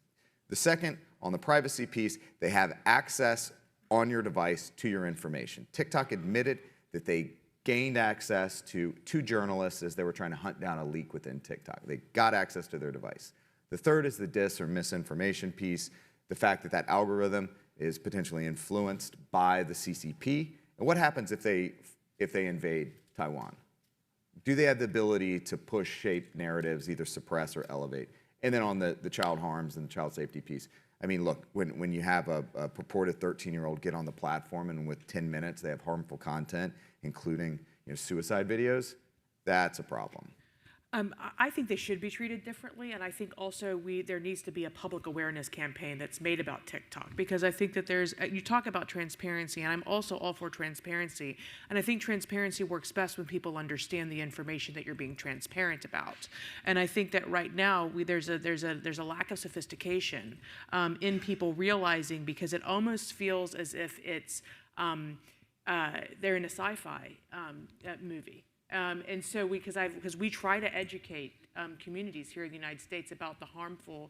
The second, on the privacy piece, they have access on your device to your information. TikTok admitted that they gained access to 2 journalists as they were trying to hunt down a leak within TikTok. They got access to their device. The third is the dis or misinformation piece, the fact that that algorithm is potentially influenced by the CCP. And what happens if they invade Taiwan? Do they have the ability to push, shape narratives, either suppress or elevate? And then on the child harms and the child safety piece, I mean, look, when you have a purported 13-year-old get on the platform and with 10 minutes they have harmful content, including suicide videos, that's a problem. I think they should be treated differently, and I think also there needs to be a public awareness campaign that's made about TikTok, because I think that you talk about transparency, and I'm also all for transparency, and I think transparency works best when people understand the information that you're being transparent about. And I think that right now there's a lack of sophistication in people realizing, because it almost feels as if it's they're in a sci-fi movie. And so because we try to educate communities here in the United States about the harmful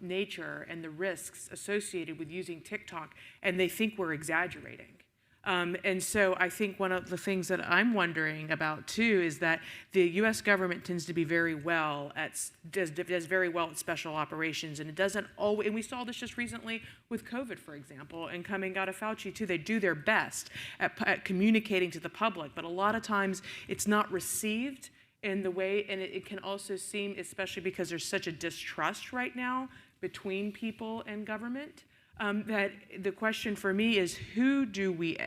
nature and the risks associated with using TikTok, and they think we're exaggerating. And so I think one of the things that I'm wondering about too is that the U.S. government tends to be does very well at special operations, and it doesn't always. And we saw this just recently with COVID, for example, and coming out of Fauci too. They do their best at communicating to the public, but a lot of times it's not received in the way, and it can also seem, especially because there's such a distrust right now between people and government. That the question for me is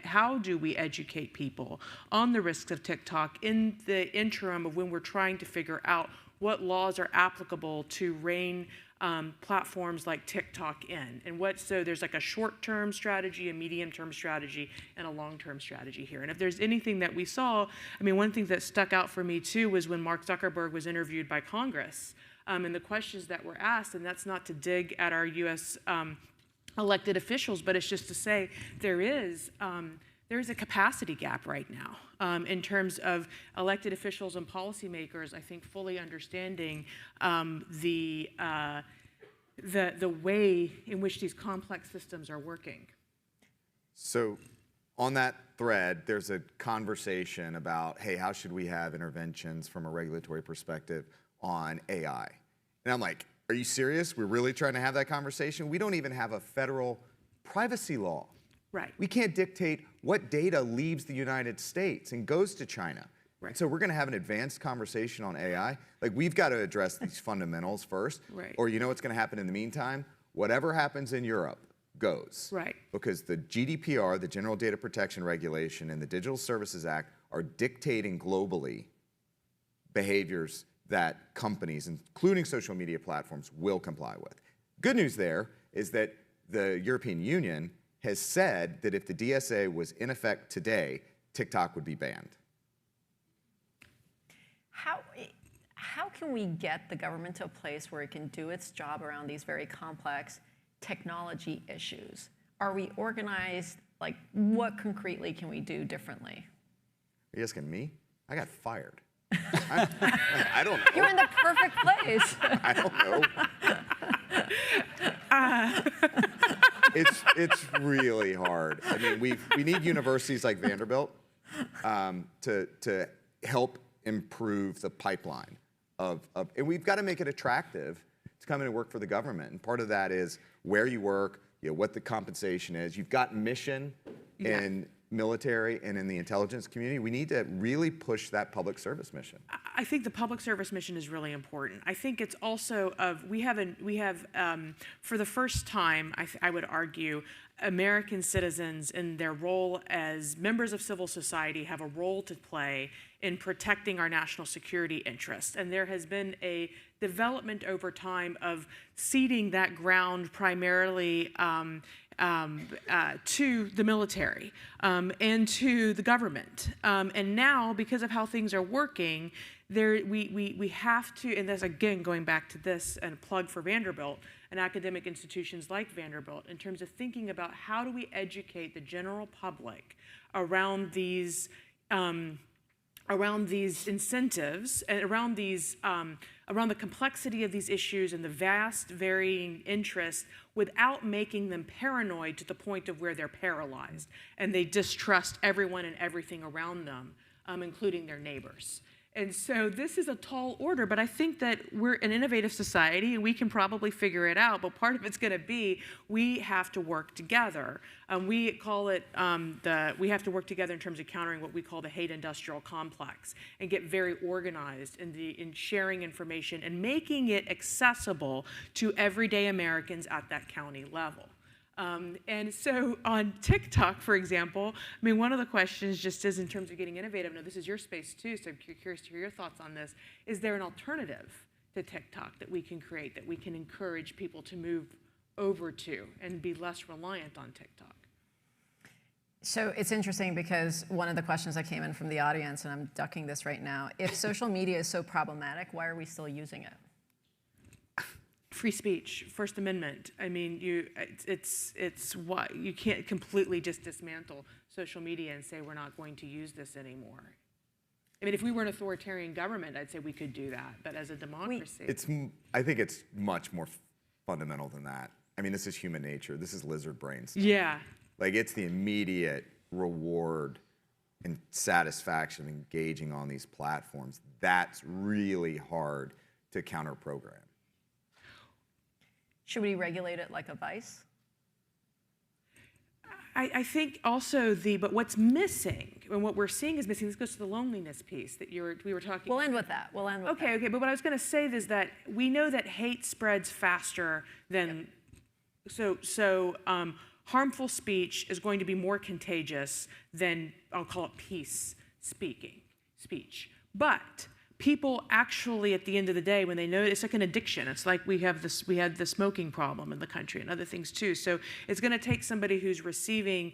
how do we educate people on the risks of TikTok in the interim of when we're trying to figure out what laws are applicable to rein platforms like TikTok in, and so there's like a short-term strategy, a medium-term strategy, and a long-term strategy here. And if there's anything that we saw, I mean, one thing that stuck out for me too was when Mark Zuckerberg was interviewed by Congress, and the questions that were asked, and that's not to dig at our U.S. Elected officials, but it's just to say there is a capacity gap right now in terms of elected officials and policymakers, I think, fully understanding the way in which these complex systems are working. So on that thread, there's a conversation about, hey, how should we have interventions from a regulatory perspective on AI? And I'm like, are you serious? We're really trying to have that conversation? We don't even have a federal privacy law. Right. We can't dictate what data leaves the United States and goes to China. Right. So we're going to have an advanced conversation on AI. Like, we've got to address these fundamentals first. Right. Or you know what's going to happen in the meantime? Whatever happens in Europe goes. Right. Because the GDPR, the General Data Protection Regulation, and the Digital Services Act are dictating globally behaviors that companies, including social media platforms, will comply with. Good news there is that the European Union has said that if the DSA was in effect today, TikTok would be banned. How can we get the government to a place where it can do its job around these very complex technology issues? Are we organized? Like, what concretely can we do differently? Are you asking me? I got fired. I don't know. You're in the perfect place. I don't know. It's really hard. I mean, we need universities like Vanderbilt to help improve the pipeline and we've got to make it attractive to come in and work for the government. And part of that is where you work, what the compensation is. You've got mission in military and in the intelligence community. We need to really push that public service mission. I think the public service mission is really important. I think it's also we have for the first time, I would argue, American citizens in their role as members of civil society have a role to play in protecting our national security interests. And there has been a development over time of ceding that ground primarily to the military and to the government. And now, because of how things are working, we have to, and that's again going back to this and a plug for Vanderbilt and academic institutions like Vanderbilt, in terms of thinking about how do we educate the general public around these incentives and around the complexity of these issues and the vast varying interests, without making them paranoid to the point of where they're paralyzed and they distrust everyone and everything around them, including their neighbors. And so this is a tall order, but I think that we're an innovative society and we can probably figure it out, but part of it's gonna be we have to work together. We call it, we have to work together in terms of countering what we call the hate industrial complex and get very organized in sharing information and making it accessible to everyday Americans at that county level. And so on TikTok, for example, I mean, one of the questions just is in terms of getting innovative, I know this is your space too, so I'm curious to hear your thoughts on this. Is there an alternative to TikTok that we can create, that we can encourage people to move over to and be less reliant on TikTok? So it's interesting because one of the questions that came in from the audience, and I'm ducking this right now, if social media is so problematic, why are we still using it? Free speech, First Amendment. I mean, it's what you can't completely just dismantle social media and say we're not going to use this anymore. I mean, if we were an authoritarian government, I'd say we could do that. But as a democracy, I think it's much more fundamental than that. I mean, this is human nature. This is lizard brains. Yeah. Like, it's the immediate reward and satisfaction of engaging on these platforms. That's really hard to counter-program. Should we regulate it like a vice? I think also but what's missing, and what we're seeing is missing, this goes to the loneliness piece that we were talking. We'll end with that. Okay, but what I was going to say is that we know that hate spreads faster than, harmful speech is going to be more contagious than, I'll call it peace speech. But people actually, at the end of the day, when they know, it's like an addiction. It's like we had the smoking problem in the country and other things too. So it's going to take somebody who's receiving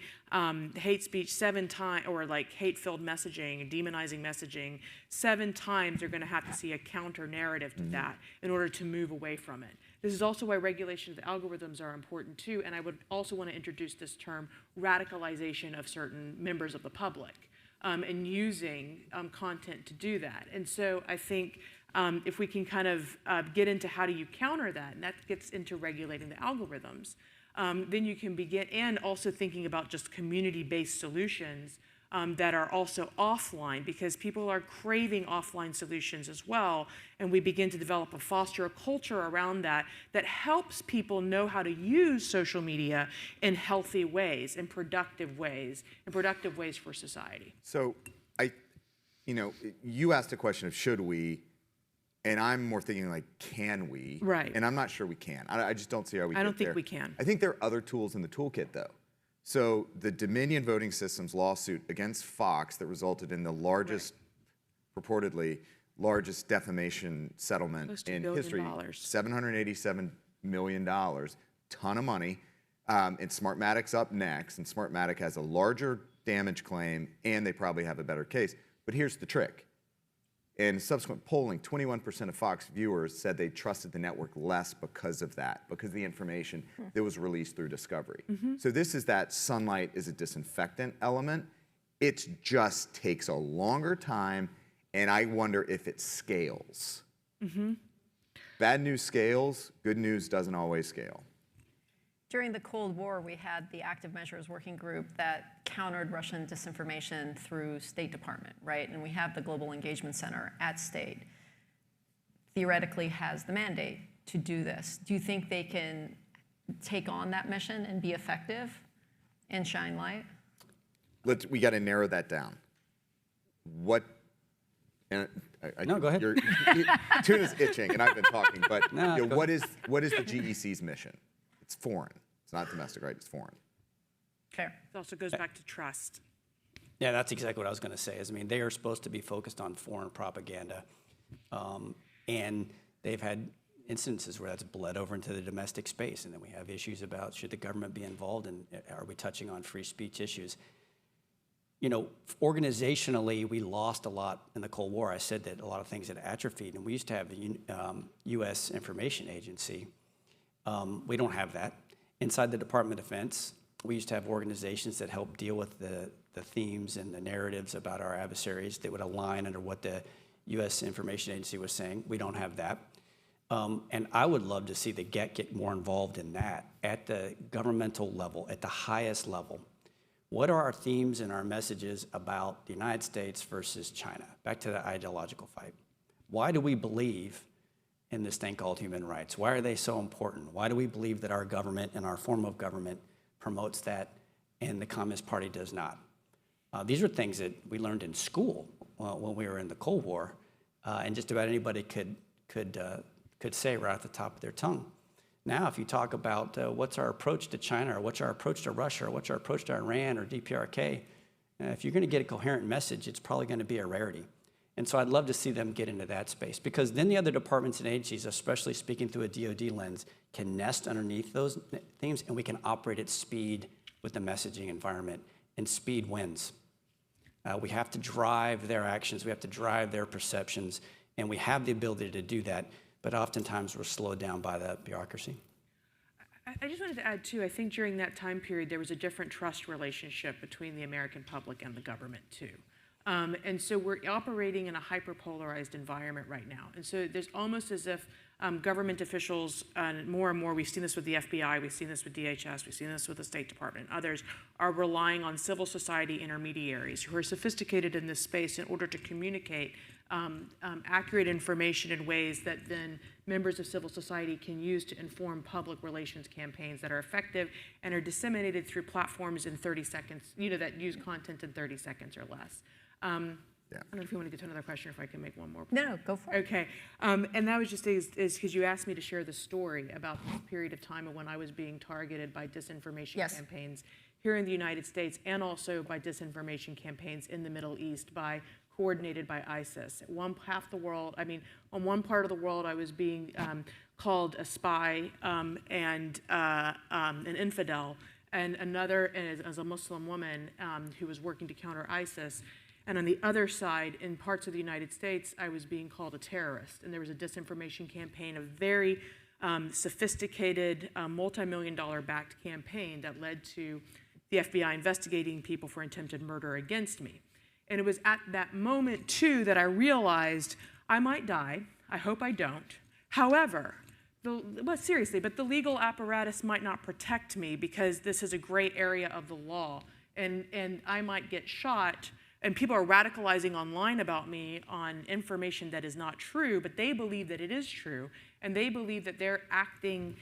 hate speech 7 times, or like hate-filled messaging and demonizing messaging 7 times. They're going to have to see a counter narrative to that in order to move away from it. This is also why regulation of the algorithms are important too. And I would also want to introduce this term, radicalization of certain members of the public. And using content to do that. And so I think if we can kind of get into how do you counter that, and that gets into regulating the algorithms, then you can begin, and also thinking about just community-based solutions that are also offline, because people are craving offline solutions as well, and we begin to foster a culture around that helps people know how to use social media in healthy ways, in productive ways for society. So you asked a question of should we, and I'm more thinking like, can we? Right. And I'm not sure we can. I just don't see how we I get don't think there. we can. I think there are other tools in the toolkit, though. So the Dominion Voting Systems lawsuit against Fox that resulted in the largest, purportedly, largest defamation settlement Close to $1 in billion. history. $787 million, ton of money. And Smartmatic's up next, and Smartmatic has a larger damage claim, and they probably have a better case. But here's the trick. In subsequent polling, 21% of Fox viewers said they trusted the network less because of that, because of the information that was released through discovery. So this is that sunlight is a disinfectant element. It just takes a longer time, and I wonder if it scales. Bad news scales, good news doesn't always scale. During the Cold War, we had the Active Measures Working Group that countered Russian disinformation through State Department, right? And we have the Global Engagement Center at State. Theoretically has the mandate to do this. Do you think they can take on that mission and be effective and shine light? We got to narrow that down. What? And No, go ahead. Tuna's itching, and I've been talking. But No, you know, go what is the GEC's mission? It's foreign. It's not domestic, right? It's foreign. Fair. It also goes back to trust. Yeah, that's exactly what I was going to say. I mean, they are supposed to be focused on foreign propaganda, and they've had instances where that's bled over into the domestic space, and then we have issues about should the government be involved, and are we touching on free speech issues? You know, organizationally, we lost a lot in the Cold War. I said that a lot of things had atrophied, and we used to have the U.S. Information Agency. We don't have that. Inside the Department of Defense, we used to have organizations that helped deal with the themes and the narratives about our adversaries that would align under what the U.S. Information Agency was saying. We don't have that. And I would love to see the get more involved in that at the governmental level, at the highest level. What are our themes and our messages about the United States versus China? Back to the ideological fight. Why do we believe in this thing called human rights? Why are they so important? Why do we believe that our government and our form of government promotes that and the Communist Party does not? These are things that we learned in school when we were in the Cold War, and just about anybody could say right off the top of their tongue. Now, if you talk about what's our approach to China, or what's our approach to Russia, or what's our approach to Iran or DPRK, if you're going to get a coherent message, it's probably going to be a rarity. And so I'd love to see them get into that space, because then the other departments and agencies, especially speaking through a DoD lens, can nest underneath those themes, and we can operate at speed with the messaging environment, and speed wins. We have to drive their actions, we have to drive their perceptions, and we have the ability to do that, but oftentimes we're slowed down by the bureaucracy. I just wanted to add, too, I think during that time period, there was a different trust relationship between the American public and the government, too. And so we're operating in a hyper-polarized environment right now. And so there's almost as if government officials, more and more, we've seen this with the FBI, we've seen this with DHS, we've seen this with the State Department, others are relying on civil society intermediaries who are sophisticated in this space in order to communicate accurate information in ways that then members of civil society can use to inform public relations campaigns that are effective and are disseminated through platforms in 30 seconds, that use content in 30 seconds or less. I don't know if you want to get to another question, or if I can make one more. No, go for it. Okay. And that was just because you asked me to share the story about this period of time when I was being targeted by disinformation campaigns here in the United States, and also by disinformation campaigns in the Middle East coordinated by ISIS. On one part of the world, I was being called a spy and an infidel, and another as a Muslim woman who was working to counter ISIS. And on the other side, in parts of the United States, I was being called a terrorist. And there was a disinformation campaign, a very sophisticated, multi-million-dollar backed campaign that led to the FBI investigating people for attempted murder against me. And it was at that moment, too, that I realized I might die. I hope I don't. However, seriously, but the legal apparatus might not protect me, because this is a gray area of the law. And I might get shot. And people are radicalizing online about me on information that is not true, but they believe that it is true, and they believe that they're acting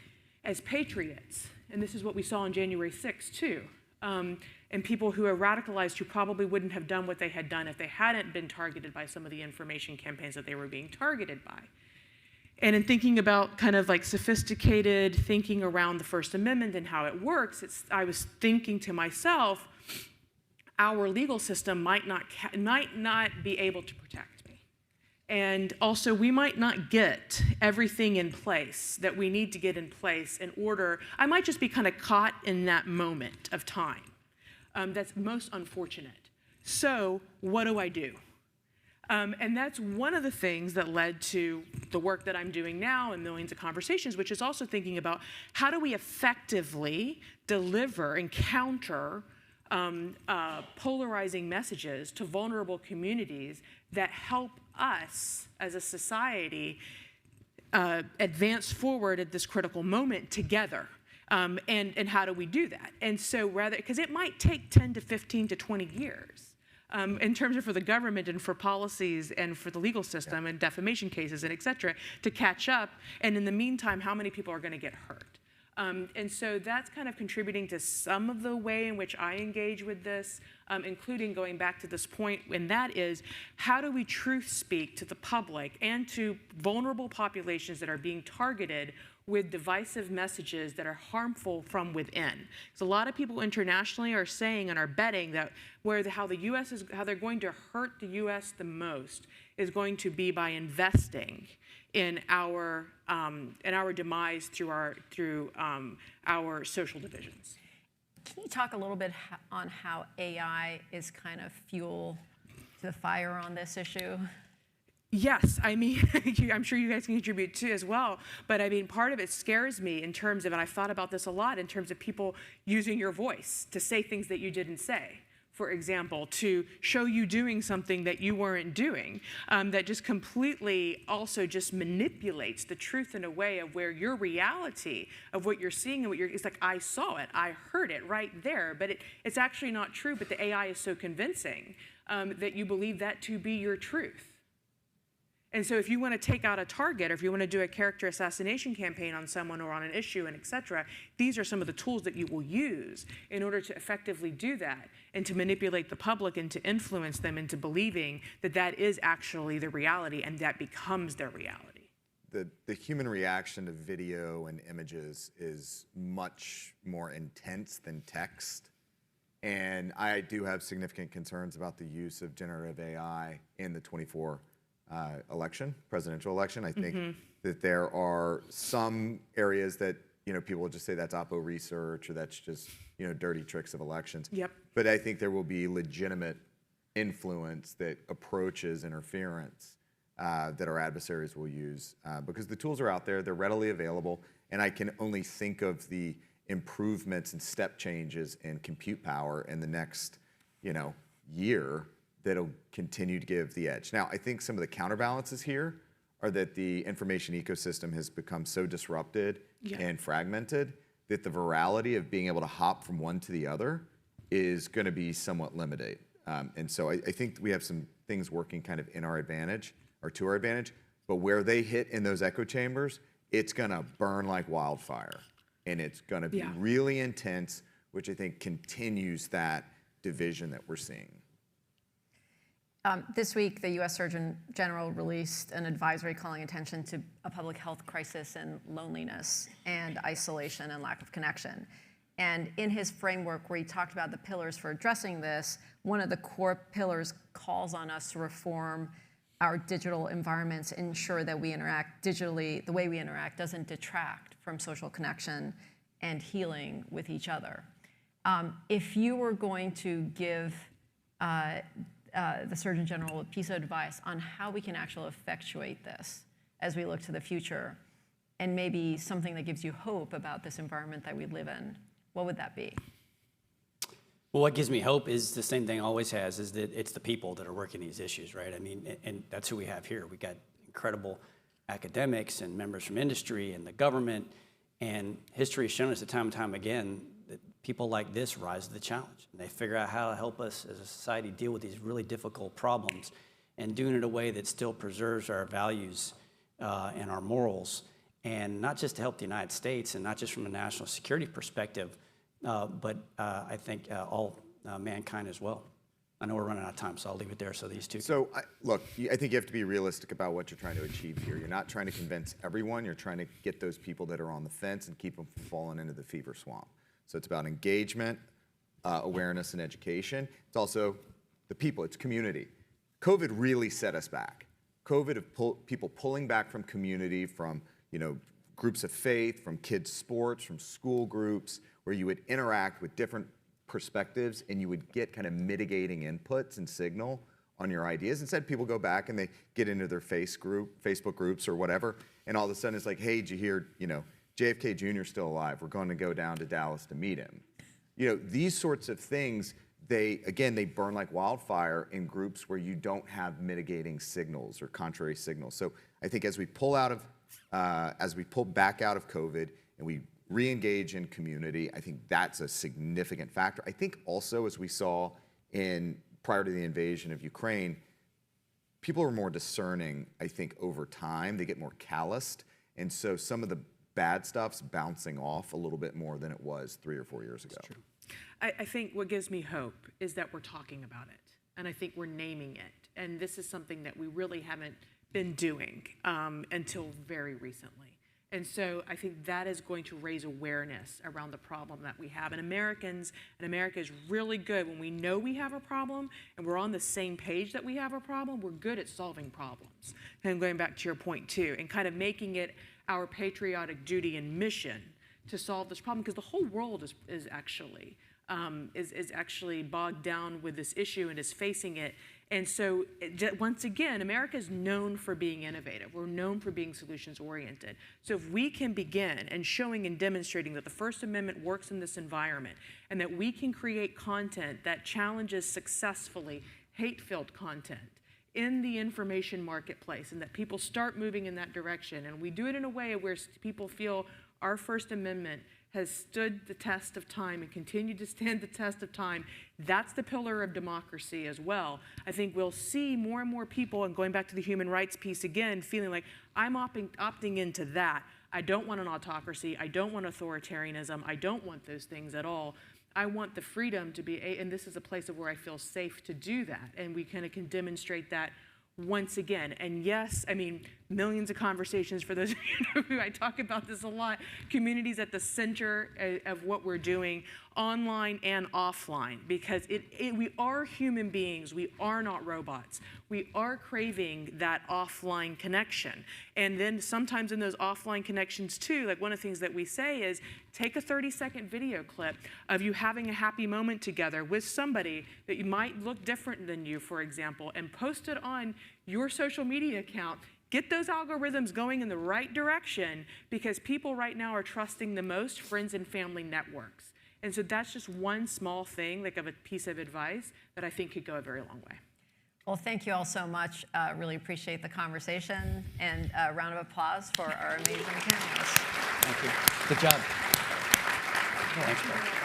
as patriots. And this is what we saw on January 6th, too. And people who are radicalized who probably wouldn't have done what they had done if they hadn't been targeted by some of the information campaigns that they were being targeted by. And in thinking about kind of like sophisticated thinking around the First Amendment and how it works, I was thinking to myself, our legal system might not be able to protect me. And also, we might not get everything in place that we need to get in place in order. I might just be kind of caught in that moment of time. That's most unfortunate. So what do I do? And that's one of the things that led to the work that I'm doing now and millions of conversations, which is also thinking about how do we effectively deliver and counter polarizing messages to vulnerable communities that help us as a society advance forward at this critical moment together. And how do we do that? And so because it might take 10 to 15 to 20 years in terms of for the government and for policies and for the legal system and defamation cases and et cetera to catch up. And in the meantime, how many people are going to get hurt? And so that's kind of contributing to some of the way in which I engage with this, including going back to this point, and that is, how do we truth speak to the public and to vulnerable populations that are being targeted with divisive messages that are harmful from within? So a lot of people internationally are saying and are betting that how they're going to hurt the U.S. the most is going to be by investing in our demise through our social divisions. Can you talk a little bit on how AI is kind of fuel to the fire on this issue? Yes, I mean, I'm sure you guys can contribute too as well, but I mean, part of it scares me in terms of, and I've thought about this a lot, in terms of people using your voice to say things that you didn't say. For example, to show you doing something that you weren't doing, that just completely also just manipulates the truth in a way of where your reality of what you're seeing and it's like, I saw it, I heard it right there, but it's actually not true, but the AI is so convincing that you believe that to be your truth. And so if you want to take out a target, or if you want to do a character assassination campaign on someone or on an issue and et cetera, these are some of the tools that you will use in order to effectively do that and to manipulate the public and to influence them into believing that that is actually the reality and that becomes their reality. The human reaction to video and images is much more intense than text. And I do have significant concerns about the use of generative AI in the 24 presidential election. I think that there are some areas that people will just say that's oppo research or that's just dirty tricks of elections. Yep. But I think there will be legitimate influence that approaches interference that our adversaries will use because the tools are out there, they're readily available, and I can only think of the improvements and step changes in compute power in the next year that'll continue to give the edge. Now, I think some of the counterbalances here are that the information ecosystem has become so disrupted and fragmented that the virality of being able to hop from one to the other is going to be somewhat limited. And so I think we have some things working kind of in our advantage or to our advantage, but where they hit in those echo chambers, it's going to burn like wildfire. And it's going to be really intense, which I think continues that division that we're seeing. This week, the U.S. Surgeon General released an advisory calling attention to a public health crisis in loneliness and isolation and lack of connection. And in his framework, where he talked about the pillars for addressing this, one of the core pillars calls on us to reform our digital environments, ensure that we interact digitally, the way we interact doesn't detract from social connection and healing with each other. If you were going to give the Surgeon General a piece of advice on how we can actually effectuate this as we look to the future, and maybe something that gives you hope about this environment that we live in, what would that be? Well, what gives me hope is the same thing always has, is that it's the people that are working these issues, right? I mean, and that's who we have here. We got incredible academics and members from industry and the government, and history has shown us time and time again that people like this rise to the challenge, and they figure out how to help us as a society deal with these really difficult problems and doing it in a way that still preserves our values and our morals, and not just to help the United States and not just from a national security perspective, but I think all mankind as well. I know we're running out of time, so I'll leave it there so these two. So, look, I think you have to be realistic about what you're trying to achieve here. You're not trying to convince everyone. You're trying to get those people that are on the fence and keep them from falling into the fever swamp. So it's about engagement, awareness, and education. It's also the people. It's community. COVID really set us back. COVID of people pulling back from community, from groups of faith, from kids' sports, from school groups, where you would interact with different perspectives and you would get kind of mitigating inputs and signal on your ideas. Instead, people go back and they get into their Facebook groups or whatever, and all of a sudden it's like, hey, did you hear, JFK Jr. is still alive. We're going to go down to Dallas to meet him. These sorts of things, they burn like wildfire in groups where you don't have mitigating signals or contrary signals. So I think as we pull back out of COVID and we re-engage in community, I think that's a significant factor. I think also, as we saw prior to the invasion of Ukraine, people are more discerning, I think, over time. They get more calloused. And so some of the bad stuff's bouncing off a little bit more than it was 3 or 4 years ago. That's true. I think what gives me hope is that we're talking about it. And I think we're naming it. And this is something that we really haven't been doing until very recently. And so I think that is going to raise awareness around the problem that we have. And America is really good when we know we have a problem and we're on the same page that we have a problem, we're good at solving problems. And going back to your point too, and kind of making it our patriotic duty and mission to solve this problem, because the whole world is actually bogged down with this issue and is facing it. And so, once again, America is known for being innovative. We're known for being solutions-oriented. So if we can begin and showing and demonstrating that the First Amendment works in this environment and that we can create content that challenges successfully hate-filled content in the information marketplace, and that people start moving in that direction, and we do it in a way where people feel our First Amendment has stood the test of time and continued to stand the test of time, that's the pillar of democracy as well. I think we'll see more and more people, and going back to the human rights piece again, feeling like I'm opting into that. I don't want an autocracy. I don't want authoritarianism. I don't want those things at all. I want the freedom to be, and this is a place of where I feel safe to do that, and we kind of can demonstrate that once again. And yes, I mean, millions of conversations for those of you who I talk about this a lot. Communities at the center of what we're doing, online and offline, because we are human beings. We are not robots. We are craving that offline connection. And then sometimes in those offline connections too, like one of the things that we say is take a 30-second video clip of you having a happy moment together with somebody that you might look different than you, for example, and post it on your social media account. Get those algorithms going in the right direction, because people right now are trusting the most friends and family networks. And so that's just one small thing, like of a piece of advice that I think could go a very long way. Well, thank you all so much. Really appreciate the conversation, and a round of applause for our amazing panelists. Thank you. Good job. Thanks, Brad.